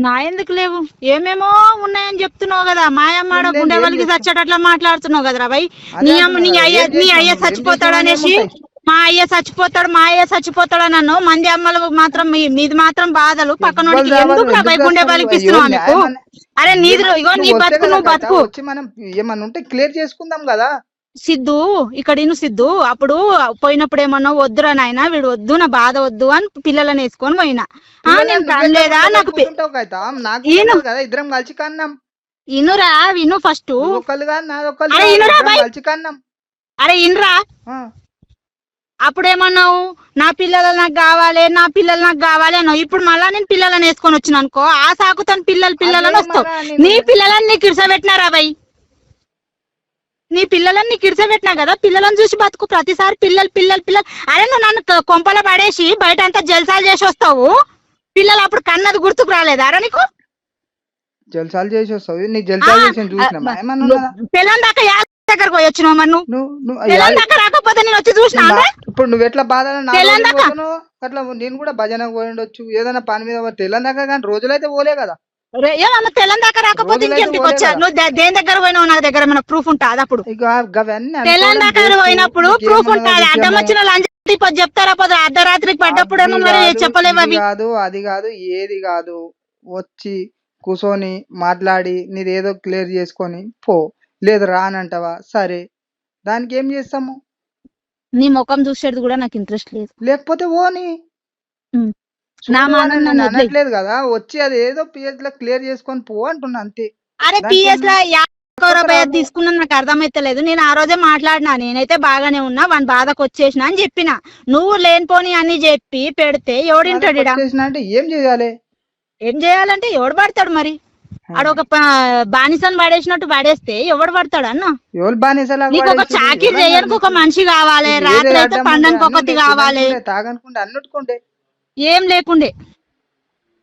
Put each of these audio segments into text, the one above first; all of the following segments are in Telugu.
నా ఎందుకు లేవు? ఏమేమో ఉన్నాయని చెప్తున్నావు కదా, మాయమ్మాడ ఏం లేదు, గుండె ఏం వాళ్ళకి చేసినావు? చచ్చేటట్లా మాట్లాడుతున్నావు కదరా భయ్. అదే నీ అంటున్నా కదా, ఏం నీ చేసినావు అయ్య నువ్వు? ఏం చచ్చిపోతాడు చేసినావు అనేసి, ఏముంటాయి? మా అయ్య చచ్చిపోతాడు అన్నాను. మంది అమ్మలు మాత్రం మీది మాత్రం బాధలు, ఎవ్వరు పక్కనోడికి రావాలి, ఎందుకు రా భయ్ ఎందుకు గుండె వస్తావు? వాళ్ళకి అయ్యో ఇస్తున్నావు నీకు? న్యాయమని అరే నీది ఇగో, నీ నువ్వు వస్తే బతుకు కదా నువ్వు కథ, బతుకు. వచ్చి మనం ఏమన్నా ఉంటే క్లియర్ చేసుకుందాం కదా. సిద్ధు ఇక్కడ ఇను సిద్ధు, అప్పుడు పోయినప్పుడు ఏమన్నా వద్దురా నాయన, వీడు వద్దు, నా బాధ వద్దు అని పిల్లలని వేసుకొని పోయినా. నేను కనలేదా? నాకు కదా, ఇద్దరం కలిసి కన్నాం. ఇనురా, విను ఫస్ట్. ఒకళ్ళు కాదు నాదొక్కళ్ళు అరే ఇనురా ఇద్దరం భయ్, కలిసి కన్నాం. అరే ఇనురా. అప్పుడేమన్నావు నా పిల్లలు నాకు కావాలి అన్నావు. ఇప్పుడు మళ్ళా నేను పిల్లలని వేసుకొని వచ్చిన అనుకో, ఆ సాకుతాను పిల్లలని వస్తావు. నీ పిల్లలని నీకు ఇడిసబెట్టినారా భయ్? నీ పిల్లలని నీకు ఇడిసబెట్టినా కదా, పిల్లలను చూసి బతుకు. ప్రతిసారి పిల్లలు. అరే నువ్వు నన్ను కొంపల పడేసి బయట అంతా జల్సాలు చేసి వస్తావు. పిల్లలు అప్పుడు కన్నది గుర్తుకు రాలేదా అరా నీకు? జల్సాలు చేసి వస్తావు, నీ జల్సాలు చేసి చూసినా పిల్లల దాకా దగ్గరకు పోయి వచ్చినావు. మరి నువ్వు దాకా రాకపోతే నేను వచ్చి చూసినా? ఇప్పుడు నువ్వు ఎట్లా బాధ అట్లా నేను కూడా భజన పోయిండొచ్చు, ఏదైనా పని మీద తెల్లని దాకా, కానీ రోజులైతే పోలే కదా. తెల్లని దాకా రాకపోతే ఇంకెందుకు వచ్చా? నువ్వు దేని దగ్గర పోయినావు? నా దగ్గర ఏమైనా ప్రూఫ్ ఉంటుంది అప్పుడు? తెల్లని దాకా పోయినప్పుడు ప్రూఫ్ ఉంటుంది. అడ్డం వచ్చిన లంచ్ చెప్తారా పోదు, అర్ధరాత్రికి పడ్డప్పుడు మరి చెప్పలేవు అవి. అది కాదు ఏది కాదు, వచ్చి కూర్చొని మాట్లాడి నీదేదో క్లియర్ చేసుకొని పో. లేదు రానంటావా? సరే, దానికి ఏం చేస్తాము? నీ ముఖం చూసేది కూడా నాకు ఇంట్రెస్ట్ లేదు. లేకపోతే ఓని అనట్లేదు కదా, వచ్చి అది ఏదో పిఎస్ లో క్లియర్ చేసుకొని పో అంటున్నా అంతే. అరే పిఎస్ లో తీసుకున్నా నాకు అర్థమైతలేదు. నేను ఆ రోజే మాట్లాడినా, నేనైతే బాగానే ఉన్నా, వాని బాధకు వచ్చేసిన అని చెప్పిన. నువ్వు లేనిపోని అని చెప్పి పెడితే ఎవడింటాడు? అంటే ఏం చేయాలంటే ఎవడు పడతాడు మరి? ఆడొక బానిసని పడేసినట్టు పడేస్తే ఎవడు పడతాడు అన్న? నీకు ఒక చాకిరి చేయడానికి ఒక మనిషి కావాలి, రాత్రి అయితే పండడానికి ఒకటి కావాలి. ఏం లేకుండే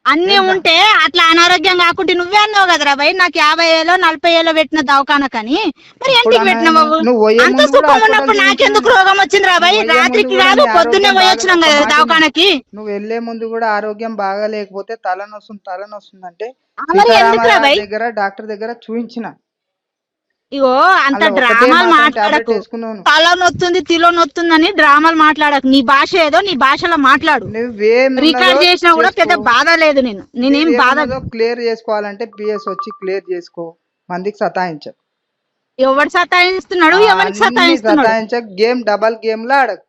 అన్ని ఉంటే అట్లా అనారోగ్యం కాకుంటే నువ్వే అన్నావు కదరా భయ్, నాకు 50 ఏలో 40 ఏలో పెట్టిన దవాఖాన కానీ మరి ఎందుకు పెట్టినావు? అంత సుఖం ఉన్నప్పుడు నాకెందుకు రోగం వచ్చింది రా భయ్? రాత్రికి కాదు పొద్దున్నే పోయి వచ్చినాం కదా దవాఖానకి. నువ్వు వెళ్లే ముందు కూడా ఆరోగ్యం బాగా లేకపోతే తలనొస్తుంది అంటే దగ్గర డాక్టర్ దగ్గర చూయించిన. ఇగో అంత డ్రామాలు మాట్లాడకు. తల నొత్తుంది తిలో నొత్తుందని డ్రామాలు మాట్లాడకు. నీ భాష ఏదో నీ భాషలో మాట్లాడు. రికార్డ్ చేసినా కూడా పెద్ద బాధ లేదు. నేనేం బాధ క్లియర్ చేసుకోవాలంటే పిఎస్ వచ్చి క్లియర్ చేసుకో. మందికి సతాయించ. ఎవడు సతాయిస్తున్నాడు? ఎవరికి సతాయిస్తున్నాడు? గేమ్ డబల్ గేమ్ లా ఆడకు.